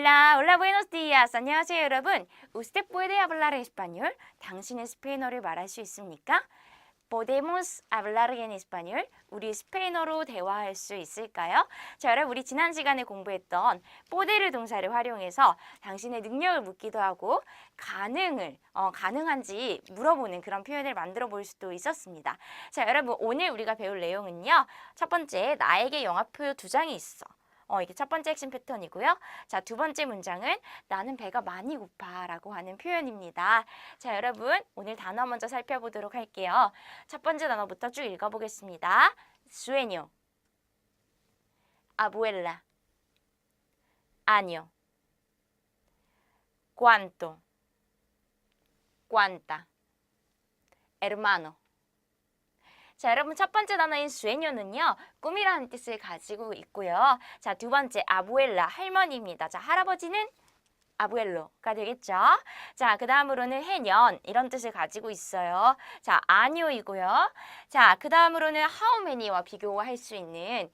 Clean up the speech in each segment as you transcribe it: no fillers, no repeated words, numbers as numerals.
Hola, hola, buenos días. 안녕하세요, 여러분. ¿Usted puede hablar español? 당신은 스페인어를 말할 수 있습니까? Podemos hablar en español? 우리 스페인어로 대화할 수 있을까요? 자, 여러분, 우리 지난 시간에 공부했던 poder 동사를 활용해서 당신의 능력을 묻기도 하고 가능한지 물어보는 그런 표현을 만들어 볼 수도 있었습니다. 자, 여러분, 오늘 우리가 배울 내용은요. 첫 번째, 나에게 영화표 2장이 있어. 이게 첫 번째 핵심 패턴이고요. 자, 두 번째 문장은 나는 배가 많이 고파 라고 하는 표현입니다. 자, 여러분 오늘 단어 먼저 살펴보도록 할게요. 첫 번째 단어부터 쭉 읽어보겠습니다. sueño, abuela, año, cuánto, cuánta, hermano. 자, 여러분 첫 번째 단어인 sueño는요. 꿈이라는 뜻을 가지고 있고요. 자, 두 번째 abuela, 할머니입니다. 자, 할아버지는 abuelo가 되겠죠. 자, 그 다음으로는 해년 이런 뜻을 가지고 있어요. 자, año이고요. 자, 그 다음으로는 how many와 비교할 수 있는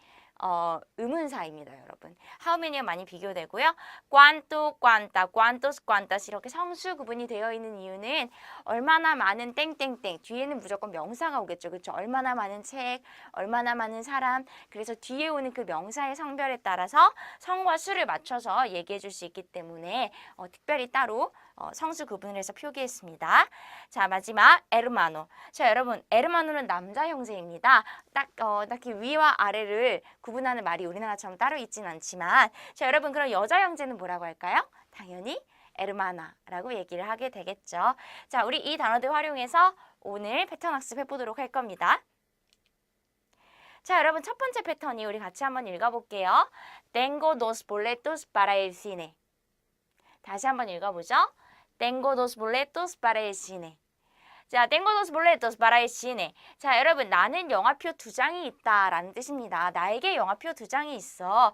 의문사입니다, 여러분. how many와 많이 비교되고요. cuánto, cuánta, cuántos, cuántas 이렇게 성수 구분이 되어 있는 이유는 얼마나 많은 땡땡땡 뒤에는 무조건 명사가 오겠죠. 그렇죠? 얼마나 많은 책, 얼마나 많은 사람. 그래서 뒤에 오는 그 명사의 성별에 따라서 성과 수를 맞춰서 얘기해 줄 수 있기 때문에 특별히 따로 성수 구분을 해서 표기했습니다. 자, 마지막 hermano. 자, 여러분 hermano는 남자 형제입니다. 딱히 위와 아래를 구분하는 말이 우리나라처럼 따로 있진 않지만 자, 여러분 그럼 여자 형제는 뭐라고 할까요? 당연히 hermana라고 얘기를 하게 되겠죠. 자, 우리 이 단어들 활용해서 오늘 패턴 학습해 보도록 할 겁니다. 자, 여러분 첫 번째 패턴이 우리 같이 한번 읽어볼게요. Tengo dos boletos para el cine. 다시 한번 읽어보죠. Tengo dos boletos para el cine. 자, tengo dos boletos para el cine. 자, 여러분 나는 영화표 2장이 있다라는 뜻입니다. 나에게 영화표 2장이 있어.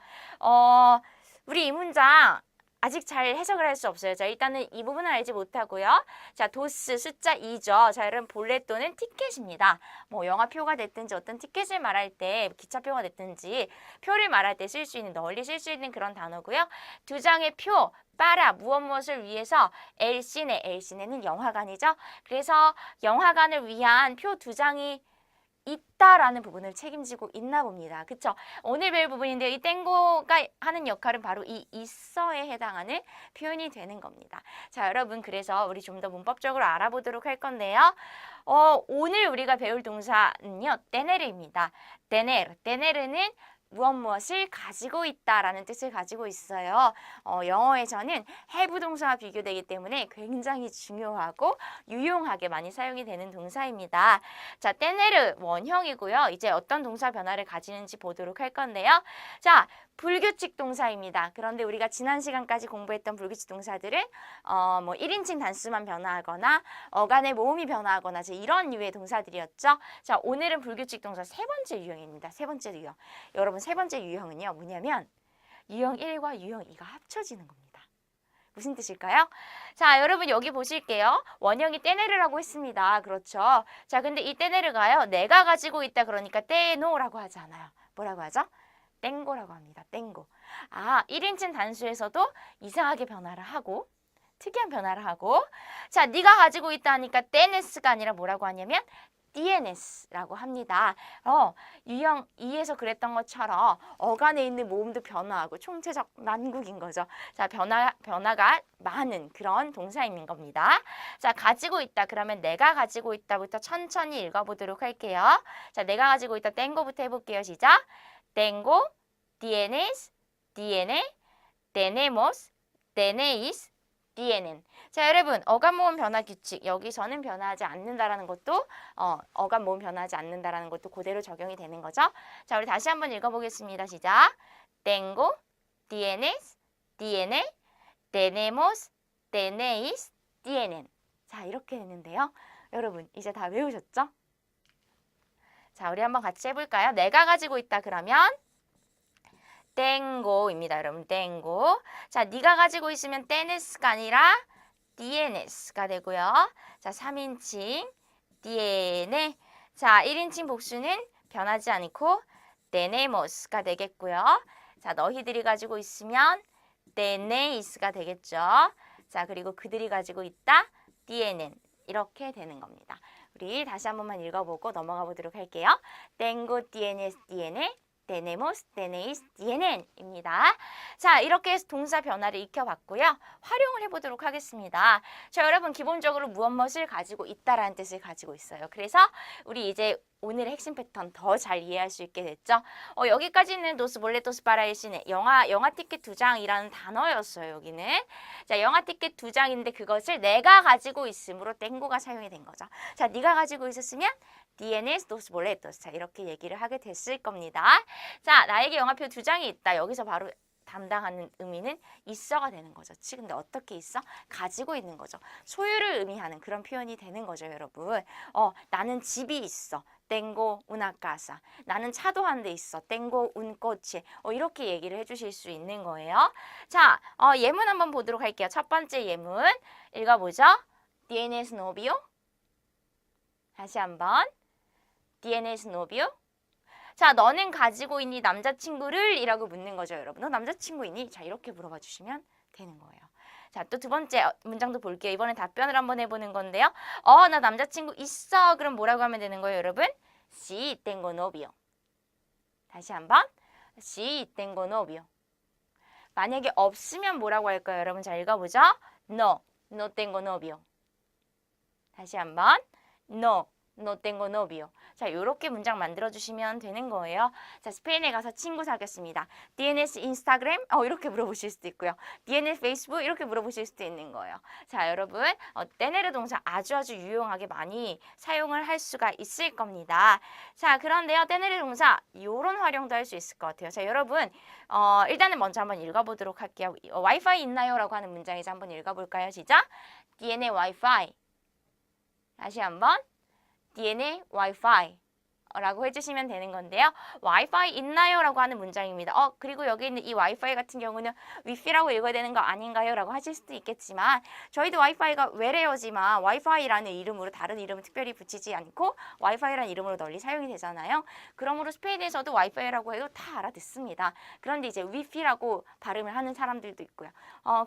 우리 이 문장 아직 잘 해석을 할 수 없어요. 자, 일단은 이 부분은 알지 못하고요. 자, 도스 숫자 2죠. 자, 여러분 볼레토는 티켓입니다. 뭐 영화표가 됐든지 어떤 티켓을 말할 때 기차표가 됐든지 표를 말할 때 쓸 수 있는 널리 쓸 수 있는 그런 단어고요. 2장의 표 빠라 무엇을 위해서 엘시네는 영화관이죠. 그래서 영화관을 위한 표 2장이 있다라는 부분을 책임지고 있나 봅니다. 그쵸? 오늘 배울 부분인데요. 이 땡고가 하는 역할은 바로 이 있어에 해당하는 표현이 되는 겁니다. 자, 여러분 그래서 우리 좀 더 문법적으로 알아보도록 할 건데요. 오늘 우리가 배울 동사는요. tener입니다. tener는 무엇을 가지고 있다라는 뜻을 가지고 있어요. 영어에서는 have 동사와 비교되기 때문에 굉장히 중요하고 유용하게 많이 사용이 되는 동사입니다. 자, tener 원형이고요. 이제 어떤 동사 변화를 가지는지 보도록 할 건데요. 자, 불규칙 동사입니다. 그런데 우리가 지난 시간까지 공부했던 불규칙 동사들은 뭐 1인칭 단수만 변화하거나 어간의 모음이 변화하거나 이런 류의 동사들이었죠. 자, 오늘은 불규칙 동사 세 번째 유형입니다. 세 번째 유형. 여러분 세 번째 유형은요. 뭐냐면 유형 1과 유형 2가 합쳐지는 겁니다. 무슨 뜻일까요? 자, 여러분 여기 보실게요. 원형이 떼네르라고 했습니다. 그렇죠? 자, 근데 이 떼네르가요. 내가 가지고 있다 그러니까 떼노라고 하지 않아요. 뭐라고 하죠? 땡고라고 합니다. 땡고. 1인칭 단수에서도 이상하게 변화를 하고 특이한 변화를 하고 자, 네가 가지고 있다 하니까 떼네스가 아니라 뭐라고 하냐면 DNS라고 합니다. 유형 2에서 그랬던 것처럼 어간에 있는 모음도 변화하고 총체적 난국인 거죠. 자, 변화가 많은 그런 동사인 겁니다. 자, 가지고 있다. 그러면 내가 가지고 있다부터 천천히 읽어보도록 할게요. 자, 내가 가지고 있다. 땡고부터 해볼게요. 시작. Tengo, tienes, tiene, tenemos, tenéis, tienen. 자, 여러분 어간 모음 변화 규칙 여기서는 변화하지 않는다라는 것도 어간 모음 변화하지 않는다라는 것도 그대로 적용이 되는 거죠. 자, 우리 다시 한번 읽어보겠습니다. 시작. Tengo, tienes, tiene, tenemos, tenéis, tienen. 자, 이렇게 되는데요. 여러분 이제 다 외우셨죠? 자, 우리 한번 같이 해볼까요? 내가 가지고 있다 그러면 tengo입니다. 여러분 tengo. 자, 네가 가지고 있으면 tenes가 아니라 tienes가 되고요. 자, 3인칭 tiene. 자, 1인칭 복수는 변하지 않고 tenemos가 되겠고요. 자, 너희들이 가지고 있으면 tenéis가 되겠죠. 자, 그리고 그들이 가지고 있다. tienen. 이렇게 되는 겁니다. 우리 다시 한 번만 읽어보고 넘어가 보도록 할게요. Tengo, tienes, tiene, tenemos, tenéis, tienen 입니다. 자, 이렇게 해서 동사 변화를 익혀봤고요. 활용을 해보도록 하겠습니다. 자, 여러분 기본적으로 무엇을 가지고 있다라는 뜻을 가지고 있어요. 그래서 우리 이제 오늘의 핵심 패턴 더 잘 이해할 수 있게 됐죠. 여기까지는 도스 볼레토스 파라일시네 영화 티켓 2장이라는 단어였어요. 여기는 자, 영화 티켓 2장인데 그것을 내가 가지고 있음으로 땡고가 사용이 된 거죠. 자, 네가 가지고 있었으면 tienes dos boletos. 자, 이렇게 얘기를 하게 됐을 겁니다. 자, 나에게 영화표 2장이 있다. 여기서 바로 담당하는 의미는 있어가 되는 거죠. 근데 어떻게 있어? 가지고 있는 거죠. 소유를 의미하는 그런 표현이 되는 거죠, 여러분. 나는 집이 있어. tengo una casa. 나는 차도 한 대 있어. tengo un coche. 이렇게 얘기를 해주실 수 있는 거예요. 자, 예문 한번 보도록 할게요. 첫 번째 예문 읽어보죠. ¿Tienes novio? 다시 한번. ¿Tienes novio? 자, 너는 가지고 있니 남자친구를? 이라고 묻는 거죠, 여러분. 너 남자친구 있니? 자, 이렇게 물어봐 주시면 되는 거예요. 자, 또 두 번째 문장도 볼게요. 이번엔 답변을 한번 해보는 건데요. 나 남자친구 있어. 그럼 뭐라고 하면 되는 거예요, 여러분? Sí, tengo novio. 다시 한번. Sí, tengo novio. 만약에 없으면 뭐라고 할까요, 여러분? 자, 읽어보죠. No, no tengo novio. 다시 한번. No. No tengo novio. 자, 요렇게 문장 만들어주시면 되는 거예요. 자, 스페인에 가서 친구 사귀었습니다. ¿Tienes Instagram? 이렇게 물어보실 수도 있고요. ¿Tienes Facebook? 이렇게 물어보실 수도 있는 거예요. 자, 여러분, tener 동사 아주 유용하게 많이 사용을 할 수가 있을 겁니다. 자, 그런데요, tener 동사 요런 활용도 할 수 있을 것 같아요. 자, 여러분, 일단은 먼저 한번 읽어보도록 할게요. 와이파이 있나요? 라고 하는 문장이죠. 한번 읽어볼까요? 시작. ¿Tiene wifi? 다시 한번. ¿Tiene wifi? 라고 해주시면 되는 건데요. 와이파이 있나요? 라고 하는 문장입니다. 그리고 여기 있는 이 와이파이 같은 경우는 위피라고 읽어야 되는 거 아닌가요? 라고 하실 수도 있겠지만 저희도 와이파이가 외래어지만 와이파이라는 이름으로 다른 이름을 특별히 붙이지 않고 와이파이라는 이름으로 널리 사용이 되잖아요. 그러므로 스페인에서도 와이파이라고 해도 다 알아듣습니다. 그런데 이제 위피라고 발음을 하는 사람들도 있고요.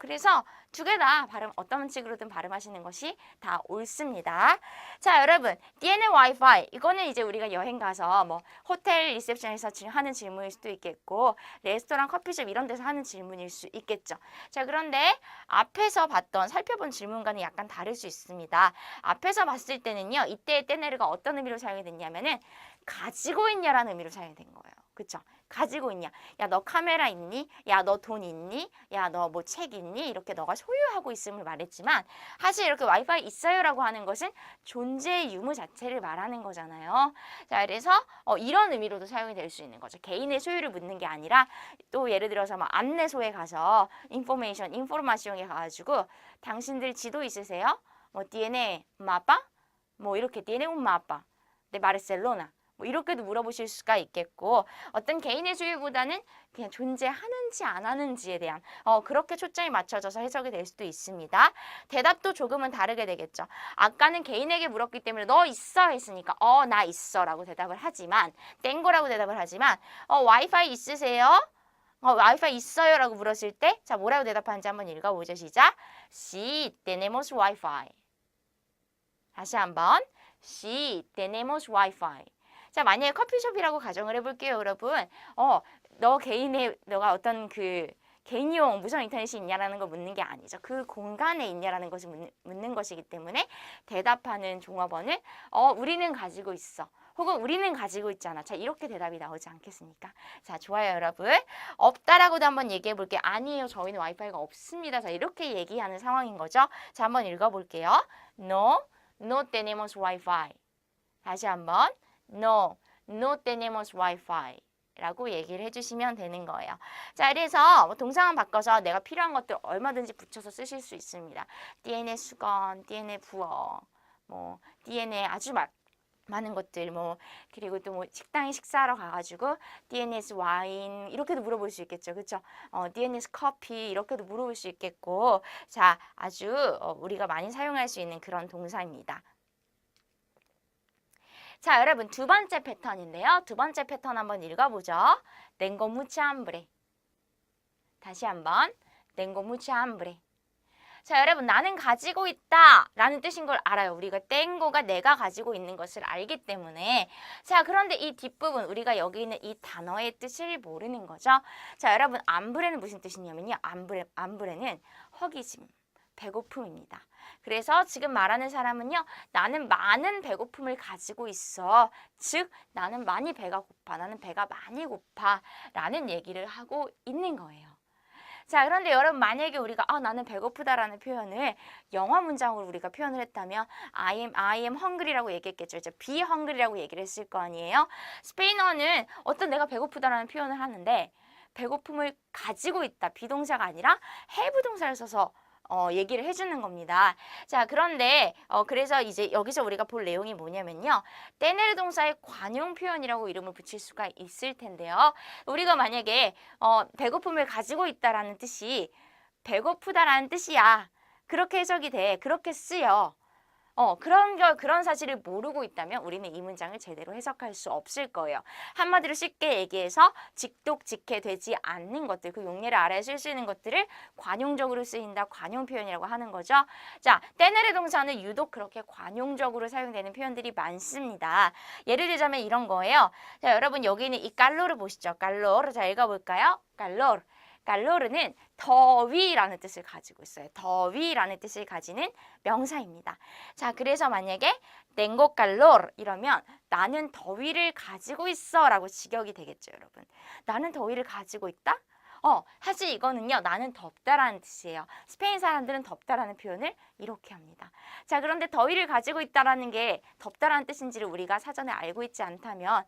그래서 두 개 다 발음 어떤 식으로든 발음하시는 것이 다 옳습니다. 자, 여러분, tiene wifi 이거는 이제 우리가 여행 가서 뭐 호텔 리셉션에서 하는 질문일 수도 있겠고 레스토랑 커피숍 이런 데서 하는 질문일 수 있겠죠. 자, 그런데 앞에서 살펴본 질문과는 약간 다를 수 있습니다. 앞에서 봤을 때는요. 이때의 tener가 어떤 의미로 사용이 됐냐면은 가지고 있냐라는 의미로 사용이 된 거예요. 그쵸? 가지고 있냐? 야, 너 카메라 있니? 야, 너 돈 있니? 야, 너 뭐 책 있니? 이렇게 너가 소유하고 있음을 말했지만 사실 이렇게 와이파이 있어요라고 하는 것은 존재의 유무 자체를 말하는 거잖아요. 자, 그래서 이런 의미로도 사용이 될 수 있는 거죠. 개인의 소유를 묻는 게 아니라 또 예를 들어서 막 안내소에 가서 인포메이션에 가가지고 당신들 지도 있으세요? 뭐 tiene mapa? 뭐 이렇게 tiene un mapa de Barcelona. 뭐 이렇게도 물어보실 수가 있겠고 어떤 개인의 소유보다는 그냥 존재하는지 안 하는지에 대한 그렇게 초점이 맞춰져서 해석이 될 수도 있습니다. 대답도 조금은 다르게 되겠죠. 아까는 개인에게 물었기 때문에 너 있어 했으니까 나 있어 라고 대답을 하지만 땡고라고 대답을 하지만 와이파이 있으세요? 와이파이 있어요 라고 물었을 때 자 뭐라고 대답하는지 한번 읽어보죠. 시작. Sí, tenemos wifi. 다시 한번. Sí, tenemos wifi. 자, 만약에 커피숍이라고 가정을 해볼게요, 여러분. 너가 어떤 개인용 무선 인터넷이 있냐라는 걸 묻는 게 아니죠. 그 공간에 있냐라는 것을 묻는 것이기 때문에 대답하는 종업원은 우리는 가지고 있어. 혹은 우리는 가지고 있잖아. 자, 이렇게 대답이 나오지 않겠습니까? 자, 좋아요, 여러분. 없다라고도 한번 얘기해 볼게요. 아니에요, 저희는 와이파이가 없습니다. 자, 이렇게 얘기하는 상황인 거죠. 자, 한번 읽어볼게요. No tenemos wifi. 다시 한번. No tenemos wifi. 라고 얘기를 해주시면 되는 거예요. 자, 그래서 동사만 바꿔서 내가 필요한 것들 얼마든지 붙여서 쓰실 수 있습니다. tiene 수건, tiene 부어, 뭐 tiene 아주 많은 것들 그리고 또 식당에 식사하러 가가지고 tienes 와인 이렇게도 물어볼 수 있겠죠, 그렇죠? tienes 커피 이렇게도 물어볼 수 있겠고, 자 아주 우리가 많이 사용할 수 있는 그런 동사입니다. 자, 여러분 두 번째 패턴인데요. 두 번째 패턴 한번 읽어보죠. Tengo mucha hambre. 다시 한번. tengo mucha hambre. 자, 여러분, 나는 가지고 있다 라는 뜻인 걸 알아요. 우리가 tengo가 내가 가지고 있는 것을 알기 때문에. 자, 그런데 이 뒷부분, 우리가 여기 있는 이 단어의 뜻을 모르는 거죠. 자, 여러분, ambre는 무슨 뜻이냐면요. ambre는 허기짐, 배고픔입니다. 그래서 지금 말하는 사람은요. 나는 많은 배고픔을 가지고 있어. 즉, 나는 많이 배가 고파. 나는 배가 많이 고파. 라는 얘기를 하고 있는 거예요. 자, 그런데 여러분 만약에 우리가 나는 배고프다라는 표현을 영어 문장으로 우리가 표현을 했다면 I am hungry라고 얘기했겠죠. 이제 be hungry라고 얘기를 했을 거 아니에요. 스페인어는 어떤 내가 배고프다라는 표현을 하는데 배고픔을 가지고 있다. 비동사가 아니라 have 동사를 써서 얘기를 해주는 겁니다. 자, 그런데 그래서 이제 여기서 우리가 볼 내용이 뭐냐면요. tener 동사의 관용 표현이라고 이름을 붙일 수가 있을 텐데요. 우리가 만약에 배고픔을 가지고 있다라는 뜻이 배고프다라는 뜻이야. 그렇게 해석이 돼. 그렇게 쓰여. 그런 사실을 모르고 있다면 우리는 이 문장을 제대로 해석할 수 없을 거예요. 한마디로 쉽게 얘기해서 직독직해되지 않는 것들, 그 용례를 아래에 쓸 수 있는 것들을 관용적으로 쓰인다, 관용 표현이라고 하는 거죠. 자, tener의 동사는 유독 그렇게 관용적으로 사용되는 표현들이 많습니다. 예를 들자면 이런 거예요. 자, 여러분 여기는 이 calor을 보시죠. calor. 자, 읽어볼까요? calor. calor는 더위라는 뜻을 가지고 있어요. 더위라는 뜻을 가지는 명사입니다. 자, 그래서 만약에 tengo calor 이러면 나는 더위를 가지고 있어 라고 직역이 되겠죠, 여러분. 나는 더위를 가지고 있다? 사실 이거는요, 나는 덥다라는 뜻이에요. 스페인 사람들은 덥다라는 표현을 이렇게 합니다. 자, 그런데 더위를 가지고 있다라는 게 덥다라는 뜻인지를 우리가 사전에 알고 있지 않다면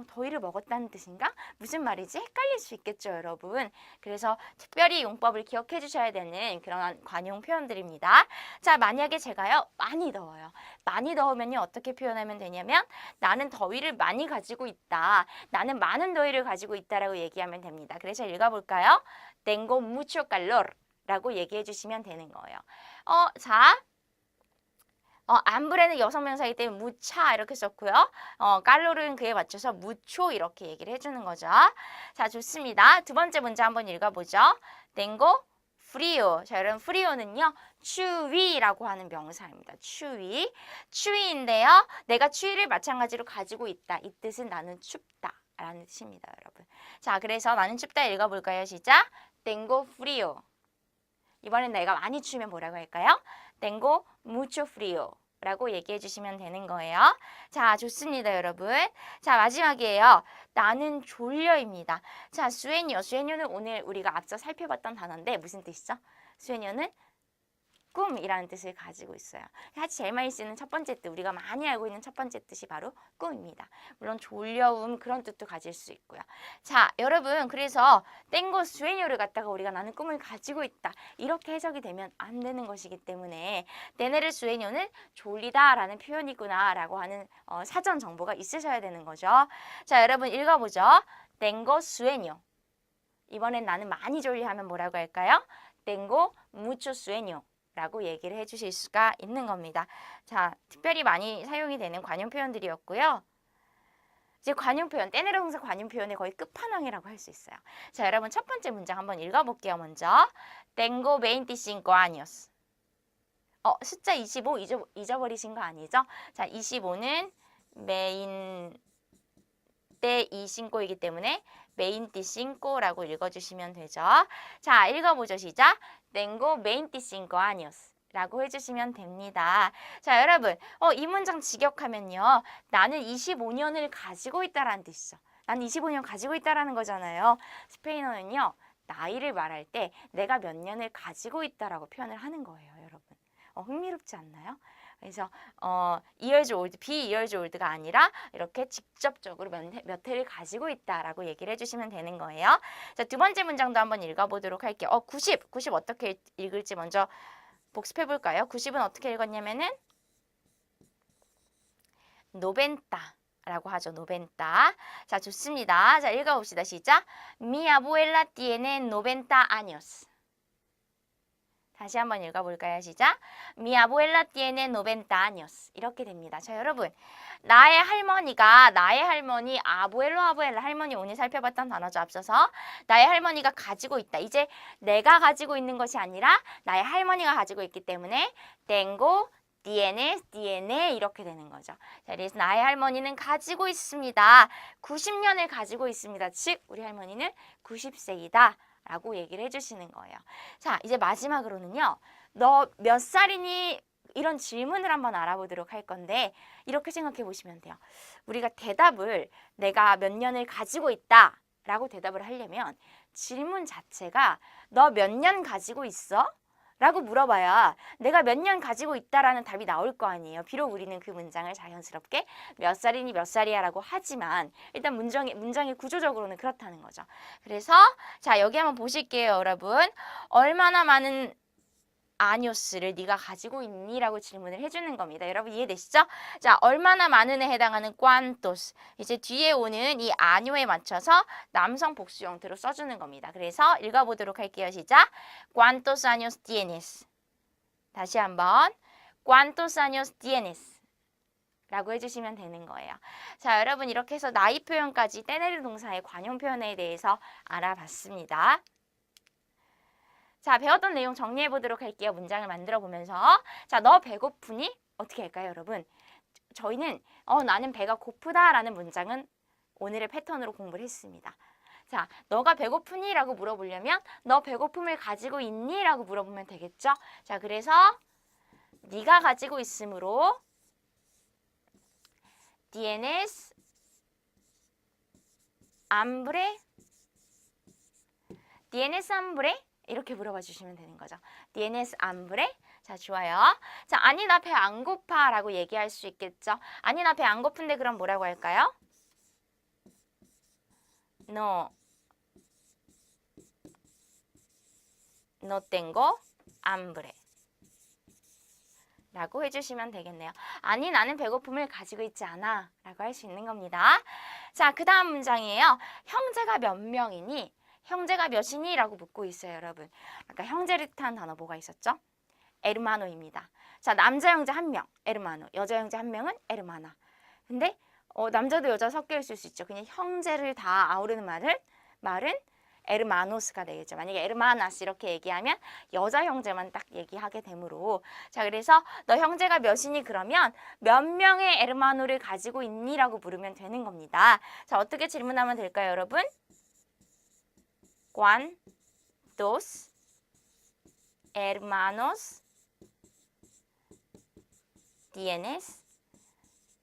더위를 먹었다는 뜻인가? 무슨 말이지? 헷갈릴 수 있겠죠, 여러분. 그래서 특별히 용법을 기억해 주셔야 되는 그런 관용 표현들입니다. 자, 만약에 제가요, 많이 더워요. 많이 더우면요, 어떻게 표현하면 되냐면 나는 더위를 많이 가지고 있다. 나는 많은 더위를 가지고 있다라고 얘기하면 됩니다. 그래서 읽어볼까요? Tengo mucho calor 라고 얘기해 주시면 되는 거예요. 자, ambre는 여성명사이기 때문에 mucha 이렇게 썼고요. calor은 그에 맞춰서 mucho 이렇게 얘기를 해주는 거죠. 자, 좋습니다. 두 번째 문제 한번 읽어보죠. Tengo frío. 자, 여러분 frío는요. 추위라고 하는 명사입니다. 추위인데요. 내가 추위를 마찬가지로 가지고 있다. 이 뜻은 나는 춥다. 라는 뜻입니다, 여러분. 자, 그래서 나는 춥다 읽어볼까요? 시작. Tengo frío. 이번엔 내가 많이 추우면 뭐라고 할까요? Tengo mucho frío. 라고 얘기해 주시면 되는 거예요. 자, 좋습니다, 여러분. 자, 마지막이에요. 나는 졸려입니다. 자, 수에뇨는 오늘 우리가 앞서 살펴봤던 단어인데 무슨 뜻이죠? 수에뇨는 꿈이라는 뜻을 가지고 있어요. 사실 제일 많이 쓰는 첫 번째 뜻, 우리가 많이 알고 있는 첫 번째 뜻이 바로 꿈입니다. 물론 졸려움 그런 뜻도 가질 수 있고요. 자, 여러분 그래서 tengo sueño를 갖다가 우리가 나는 꿈을 가지고 있다 이렇게 해석이 되면 안 되는 것이기 때문에 tener sueño는 졸리다라는 표현이구나 라고 하는 사전 정보가 있으셔야 되는 거죠. 자, 여러분 읽어보죠. tengo sueño. 이번엔 나는 많이 졸리하면 뭐라고 할까요? tengo mucho sueño. 라고 얘기를 해주실 수가 있는 겁니다. 자, 특별히 많이 사용이 되는 관용 표현들이었고요. 이제 관용 표현, tener 동사 관용 표현의 거의 끝판왕이라고 할 수 있어요. 자, 여러분 첫 번째 문장 한번 읽어볼게요. 먼저 tengo 25 años. 숫자 25 잊어버리신 거 아니죠? 자, 25는 메인 때 25이기 때문에 veinticinco라고 읽어주시면 되죠. 자, 읽어보죠. 시작. Tengo 25 años 라고 해주시면 됩니다. 자, 여러분, 이 문장 직역하면요. 나는 25년을 가지고 있다라는 뜻이죠. 나는 25년 가지고 있다라는 거잖아요. 스페인어는요. 나이를 말할 때 내가 몇 년을 가지고 있다라고 표현을 하는 거예요, 여러분. 흥미롭지 않나요? 그래서 years old, be years old가 아니라 이렇게 직접적으로 몇 해를 가지고 있다라고 얘기를 해주시면 되는 거예요. 자, 두 번째 문장도 한번 읽어보도록 할게요. 90 어떻게 읽을지 먼저 복습해 볼까요? 90은 어떻게 읽었냐면은 noventa라고 하죠. noventa. 자, 좋습니다. 자, 읽어봅시다. 시작. Mi abuela tiene 90 años. 다시 한번 읽어볼까요? 시작. Mi abuela tiene 90 años. 이렇게 됩니다. 자, 여러분. 나의 할머니, 아부엘라 할머니 오늘 살펴봤던 단어죠. 앞서서 나의 할머니가 가지고 있다. 이제 내가 가지고 있는 것이 아니라 나의 할머니가 가지고 있기 때문에 tengo, DNA 이렇게 되는 거죠. 자, 그래서 나의 할머니는 가지고 있습니다. 90년을 가지고 있습니다. 즉, 우리 할머니는 90세이다. 라고 얘기를 해주시는 거예요. 자, 이제 마지막으로는요. 너 몇 살이니? 이런 질문을 한번 알아보도록 할 건데 이렇게 생각해 보시면 돼요. 우리가 대답을 내가 몇 년을 가지고 있다 라고 대답을 하려면 질문 자체가 너 몇 년 가지고 있어? 라고 물어봐야 내가 몇 년 가지고 있다라는 답이 나올 거 아니에요. 비록 우리는 그 문장을 자연스럽게 몇 살이니 몇 살이야 라고 하지만 일단 문장의 구조적으로는 그렇다는 거죠. 그래서 자, 여기 한번 보실게요, 여러분. 얼마나 많은 아니오스를 네가 가지고 있니? 라고 질문을 해주는 겁니다. 여러분 이해되시죠? 자, 얼마나 많은에 해당하는 cuántos. 이제 뒤에 오는 이 아니오에 맞춰서 남성 복수 형태로 써주는 겁니다. 그래서 읽어보도록 할게요. 시작. ¿Cuántos años tienes? 다시 한번. ¿Cuántos años tienes? 라고 해주시면 되는 거예요. 자, 여러분 이렇게 해서 나이 표현까지 떼내는 동사의 관용 표현에 대해서 알아봤습니다. 자, 배웠던 내용 정리해 보도록 할게요. 문장을 만들어 보면서. 자, 너 배고프니? 어떻게 할까요, 여러분? 저희는 나는 배가 고프다 라는 문장은 오늘의 패턴으로 공부를 했습니다. 자, 너가 배고프니? 라고 물어보려면 너 배고픔을 가지고 있니? 라고 물어보면 되겠죠? 자, 그래서 네가 가지고 있으므로 tienes hambre? tienes hambre? 이렇게 물어봐 주시면 되는 거죠. ¿Tienes hambre? 자, 좋아요. 자, 아니 나 배 안 고파 라고 얘기할 수 있겠죠. 아니 나 배 안 고픈데 그럼 뭐라고 할까요? No tengo hambre 라고 해주시면 되겠네요. 아니 나는 배고픔을 가지고 있지 않아 라고 할 수 있는 겁니다. 자, 그 다음 문장이에요. 형제가 몇 명이니? 형제가 몇이니? 라고 묻고 있어요, 여러분. 아까 형제를 뜻하는 단어 뭐가 있었죠? 에르마노입니다. 자, 남자 형제 한 명, 에르마노. 여자 형제 한 명은 에르마나. 근데 남자도 여자 섞여 있을 수 있죠. 그냥 형제를 다 아우르는 말은 에르마노스가 되겠죠. 만약에 에르마나스 이렇게 얘기하면 여자 형제만 딱 얘기하게 되므로. 자, 그래서 너 형제가 몇이니? 그러면 몇 명의 에르마노를 가지고 있니? 라고 물으면 되는 겁니다. 자, 어떻게 질문하면 될까요, 여러분? ¿Cuántos hermanos tienes?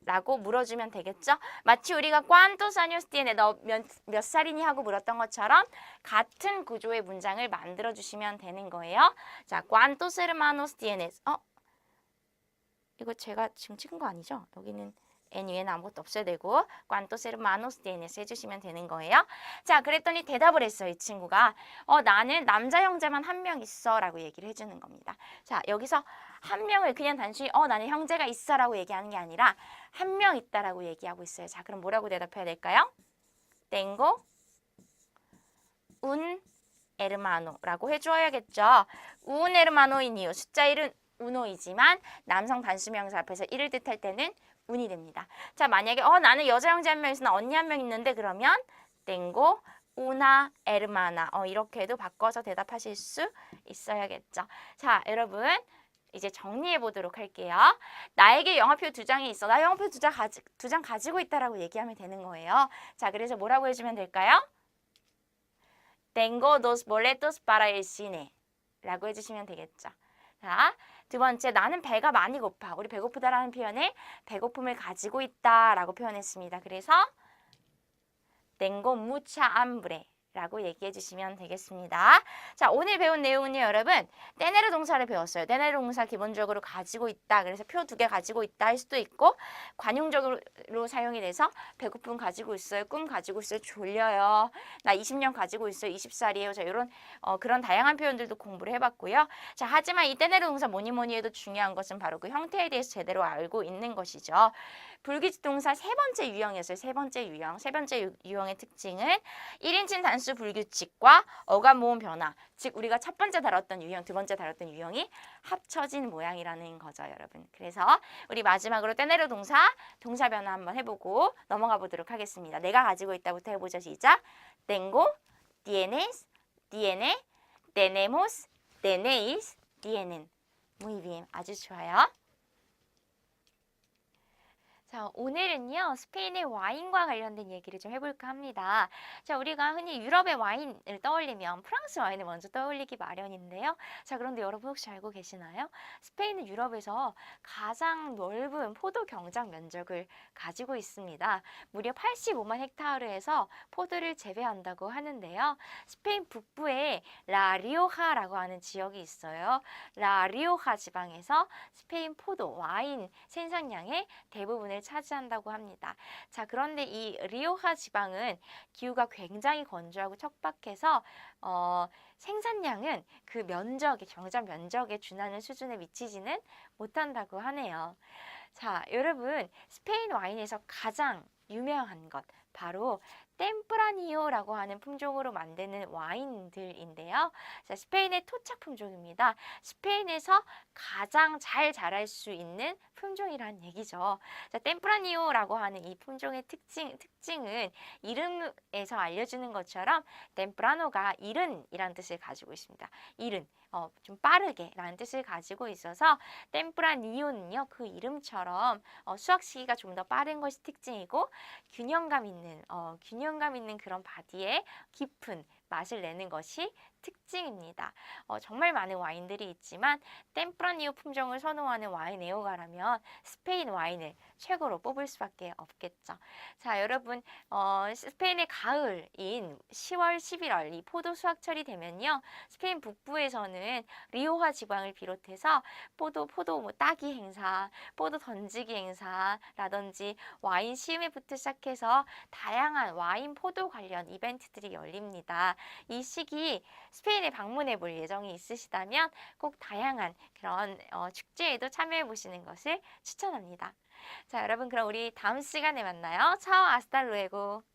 라고 물어주면 되겠죠? 마치 우리가 ¿Cuántos años tienes? 너 몇 살이니? 하고 물었던 것처럼 같은 구조의 문장을 만들어주시면 되는 거예요. 자, ¿Cuántos hermanos tienes? 이거 제가 지금 찍은 거 아니죠? 여기는 N 위에는 아무것도 없어야 되고 ¿Cuántos hermanos tienes? 해주시면 되는 거예요. 자, 그랬더니 대답을 했어요. 이 친구가 나는 남자 형제만 한 명 있어 라고 얘기를 해주는 겁니다. 자, 여기서 한 명을 그냥 단순히 나는 형제가 있어 라고 얘기하는 게 아니라 한 명 있다라고 얘기하고 있어요. 자, 그럼 뭐라고 대답해야 될까요? Tengo un hermano 라고 해줘야겠죠. un hermano인 이유 숫자 1은 uno이지만 남성 단수명사 앞에서 1을 뜻할 때는 운이 됩니다. 자, 만약에 나는 여자 형제 한 명 있으나 언니 한 명 있는데 그러면 tengo una hermana 이렇게도 바꿔서 대답하실 수 있어야겠죠. 자, 여러분 이제 정리해 보도록 할게요. 나에게 영화표 2장이 있어. 나 영화표 2장 가지고 있다라고 얘기하면 되는 거예요. 자, 그래서 뭐라고 해주면 될까요? Tengo dos boletos para el cine 라고 해주시면 되겠죠. 자, 두 번째, 나는 배가 많이 고파. 우리 배고프다라는 표현에 배고픔을 가지고 있다라고 표현했습니다. 그래서 tengo mucha hambre 라고 얘기해 주시면 되겠습니다. 자, 오늘 배운 내용은요, 여러분. tener 동사를 배웠어요. tener 동사 기본적으로 가지고 있다. 그래서 표 2개 가지고 있다 할 수도 있고 관용적으로 사용이 돼서 배고픔 가지고 있어요. 꿈 가지고 있어요. 졸려요. 나 20년 가지고 있어요. 20살이에요. 자, 이런 그런 다양한 표현들도 공부를 해봤고요. 자, 하지만 이 tener 동사 뭐니 해도 중요한 것은 바로 그 형태에 대해서 제대로 알고 있는 것이죠. 불규칙 동사 세 번째 유형이었어요. 세 번째 유형. 세 번째 유형의 특징은 1인칭 단수 불규칙과 어감 모음 변화. 즉 우리가 첫 번째 다뤘던 유형, 두 번째 다뤘던 유형이 합쳐진 모양이라는 거죠, 여러분. 그래서 우리 마지막으로 떼내려 동사, 동사 변화 한번 해보고 넘어가 보도록 하겠습니다. 내가 가지고 있다부터 해보죠. 시작. Tengo, tienes, tiene, tenemos, tenéis, tienen. Muy bien. 아주 좋아요. 자, 오늘은요, 스페인의 와인과 관련된 얘기를 좀 해볼까 합니다. 자, 우리가 흔히 유럽의 와인을 떠올리면 프랑스 와인을 먼저 떠올리기 마련인데요. 자, 그런데 여러분 혹시 알고 계시나요? 스페인은 유럽에서 가장 넓은 포도 경작 면적을 가지고 있습니다. 무려 85만 헥타르에서 포도를 재배한다고 하는데요. 스페인 북부에 라리오하라고 하는 지역이 있어요. 라리오하 지방에서 스페인 포도, 와인 생산량의 대부분을 차지한다고 합니다. 자, 그런데 이 리오하 지방은 기후가 굉장히 건조하고 척박해서 생산량은 그 면적의 경작 면적에 준하는 수준에 미치지는 못한다고 하네요. 자, 여러분 스페인 와인에서 가장 유명한 것 바로 템프라니오라고 하는 품종으로 만드는 와인들인데요. 자, 스페인의 토착 품종입니다. 스페인에서 가장 잘 자랄 수 있는 품종이란 얘기죠. 자, 템프라니오라고 하는 이 품종의 특징은 이름에서 알려주는 것처럼 템프라노가 이른이란 뜻을 가지고 있습니다. 이른, 좀 빠르게 라는 뜻을 가지고 있어서 템프라니오는요, 그 이름처럼 수확 시기가 좀 더 빠른 것이 특징이고 균형감 있는 그런 바디에 깊은 맛을 내는 것이 특징입니다. 정말 많은 와인들이 있지만 템프라니오 품종을 선호하는 와인 애호가라면 스페인 와인을 최고로 뽑을 수밖에 없겠죠. 자, 여러분 스페인의 가을인 10월, 11월 이 포도 수확철이 되면요. 스페인 북부에서는 리오하 지방을 비롯해서 포도 뭐 따기 행사, 포도 던지기 행사라든지 와인 시음회부터 시작해서 다양한 와인 포도 관련 이벤트들이 열립니다. 이 시기 스페인에 방문해 볼 예정이 있으시다면 꼭 다양한 그런 축제에도 참여해 보시는 것을 추천합니다. 자, 여러분 그럼 우리 다음 시간에 만나요. 차오 아스탈 루에고.